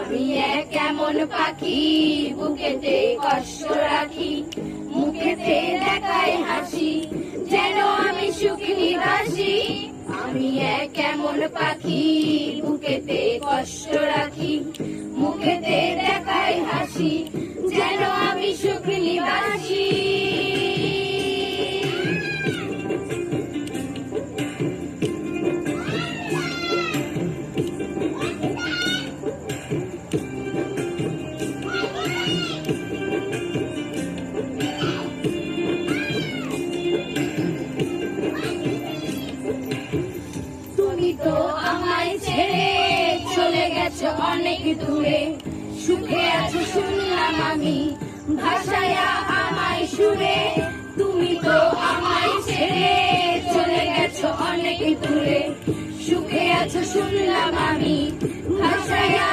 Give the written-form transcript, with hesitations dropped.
আমি এক এমন পাখি বুকেতে কষ্ট রাখি, মুখেতে দেখাই হাসি, যেন আমি সুখ নিবাসী। আমি এক এমন পাখি বুকেতে কষ্ট রাখি, মুখেতে দেখাই হাসি, যেন আমি সুখ নিবাসী। তুমি তো আমায় ছেড়ে চলে গেছো অনেক দূরে, সুখে আছো শুনলাম আমি ভাষায়া আমায় সুরে। তুমি তো আমায় ছেড়ে চলে গেছো অনেক দূরে, সুখে আছো শুনলাম আমি ভাষায়া